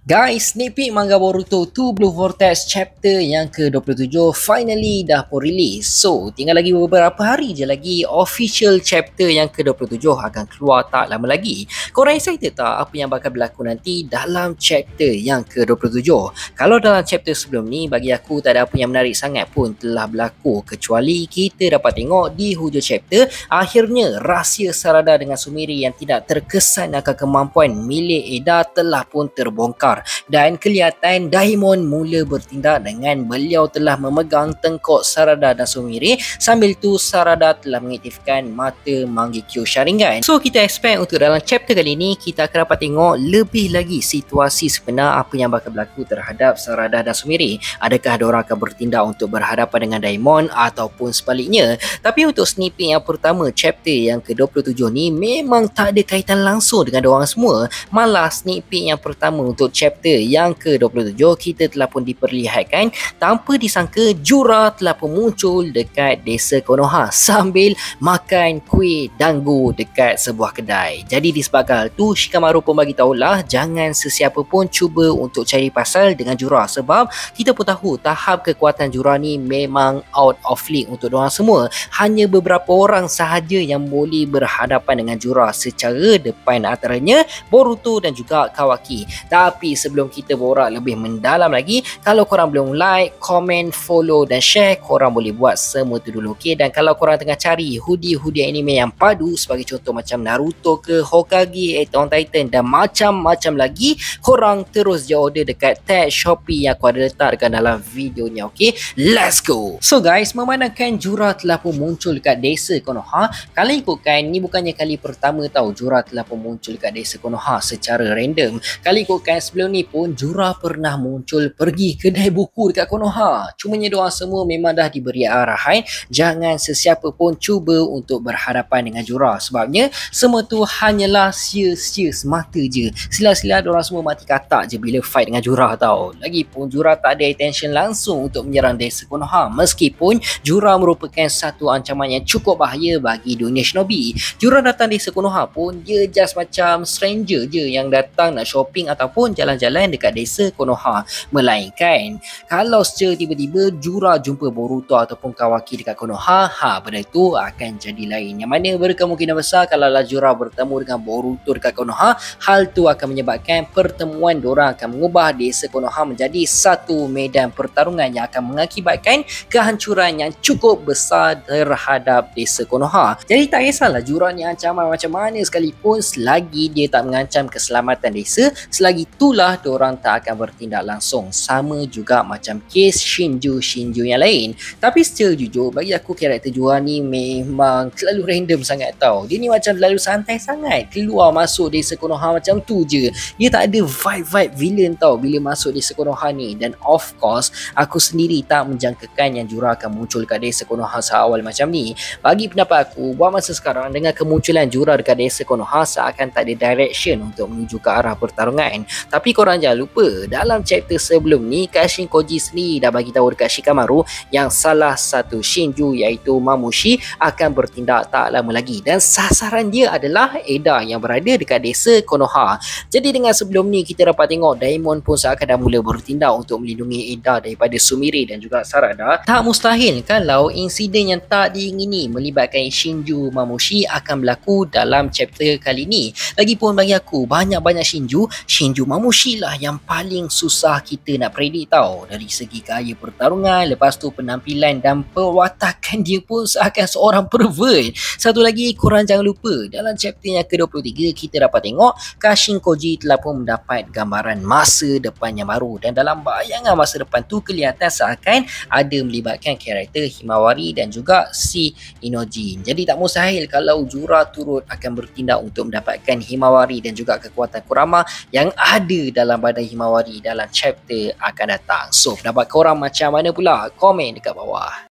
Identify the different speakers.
Speaker 1: Guys, sneak peek manga Boruto 2 Blue Vortex chapter yang ke-27 finally dah pun release. So, tinggal lagi beberapa hari je lagi official chapter yang ke-27 akan keluar tak lama lagi. Korang excited tak apa yang bakal berlaku nanti dalam chapter yang ke-27? Kalau dalam chapter sebelum ni, bagi aku tak ada apa yang menarik sangat pun telah berlaku, kecuali kita dapat tengok di hujung chapter akhirnya rahsia Sarada dengan Sumire yang tidak terkesan akan kemampuan milik Eda telah pun terbongkar. Dan kelihatan Daimon mula bertindak dengan beliau telah memegang tengkok Sarada dan Sumire. Sambil tu Sarada telah mengaktifkan mata Mangekyo Sharingan. So kita expect untuk dalam chapter kali ni kita akan dapat tengok lebih lagi situasi sebenar apa yang bakal berlaku terhadap Sarada dan Sumire. Adakah diorang akan bertindak untuk berhadapan dengan Daimon ataupun sebaliknya. Tapi untuk sneak peek yang pertama chapter yang ke-27 ni memang tak ada kaitan langsung dengan diorang semua. Malah sneak peek yang pertama untuk chapter yang ke-27 kita telah pun diperlihatkan tanpa disangka Jura telah pun muncul dekat desa Konoha sambil makan kuih dango dekat sebuah kedai. Jadi disebabkan tu Shikamaru pun bagi tahulah jangan sesiapa pun cuba untuk cari pasal dengan Jura, sebab kita pun tahu tahap kekuatan Jura ni memang out of league untuk diorang semua. Hanya beberapa orang sahaja yang boleh berhadapan dengan Jura secara depan, antaranya Boruto dan juga Kawaki. Tapi sebelum kita borak lebih mendalam lagi, kalau korang belum like, komen, follow dan share, korang boleh buat semua tu dulu, okay? Dan kalau korang tengah cari hoodie anime yang padu sebagai contoh macam Naruto ke, Hokage, Attack on Titan dan macam-macam lagi, korang terus je order dekat tag Shopee yang aku ada letak dekat dalam video ni, okay? Let's go! So guys, memandangkan Jura telah pun muncul dekat desa Konoha, kalau ikutkan ni bukannya kali pertama tau Jura telah pun muncul dekat desa Konoha secara random. Kalau ikutkan sebelum ni pun Jura pernah muncul pergi kedai buku dekat Konoha. Cumanya diorang semua memang dah diberi arahan jangan sesiapa pun cuba untuk berhadapan dengan Jura, sebabnya semua tu hanyalah sia-sia semata je. Sila-sila diorang semua mati katak je bila fight dengan Jura tau. Lagipun Jura tak ada attention langsung untuk menyerang desa Konoha, meskipun Jura merupakan satu ancaman yang cukup bahaya bagi dunia shinobi. Jura datang desa Konoha pun dia just macam stranger je yang datang nak shopping ataupun jalan-jalan dekat desa Konoha. Melainkan kalau secara tiba-tiba Jura jumpa Boruto ataupun Kawaki dekat Konoha, benda tu akan jadi lain. Yang mana berkemungkinan besar kalau Jura bertemu dengan Boruto dekat Konoha, hal tu akan menyebabkan pertemuan diorang akan mengubah desa Konoha menjadi satu medan pertarungan yang akan mengakibatkan kehancuran yang cukup besar terhadap desa Konoha. Jadi tak kisahlah Jura ni ancaman macam mana sekalipun, selagi dia tak mengancam keselamatan desa, selagi itulah diorang tak akan bertindak langsung. Sama juga macam kes Shinju yang lain. Tapi secara jujur, bagi aku karakter Jura ni memang terlalu random sangat tau. Dia ni macam terlalu santai sangat, keluar masuk desa Konoha macam tu je. Dia tak ada vibe villain tau bila masuk desa Konoha ni. Dan of course aku sendiri tak menjangkakan yang Jura akan muncul dekat desa Konoha seawal macam ni. Bagi pendapat aku, buat masa sekarang dengan kemunculan Jura dekat desa Konoha seakan tak ada direction untuk menuju ke arah pertarungan. Tapi korang jangan lupa, dalam chapter sebelum ni Kashin Koji sendiri dah bagi tahu dekat Shikamaru yang salah satu Shinju iaitu Mamushi akan bertindak tak lama lagi, dan sasaran dia adalah Eda yang berada dekat desa Konoha. Jadi dengan sebelum ni kita dapat tengok Daimon pun seakan dah mula bertindak untuk melindungi Eda daripada Sumire dan juga Sarada. Tak mustahil kalau insiden yang tak diingini melibatkan Shinju Mamushi akan berlaku dalam chapter kali ni. Lagipun bagi aku banyak-banyak Shinju Mamushi lah yang paling susah kita nak predik tau. Dari segi gaya pertarungan, lepas tu penampilan dan perwatakan dia pun seakan seorang pervert. Satu lagi, korang jangan lupa dalam chapter yang ke-23 kita dapat tengok Kashin Koji telah pun mendapat gambaran masa depan yang baru, dan dalam bayangan masa depan tu kelihatan seakan ada melibatkan karakter Himawari dan juga si Inojin. Jadi tak mustahil kalau Jura turut akan bertindak untuk mendapatkan Himawari dan juga kekuatan Kurama yang ada dalam badan Himawari dalam chapter akan datang. So pendapat korang macam mana pula? Komen dekat bawah.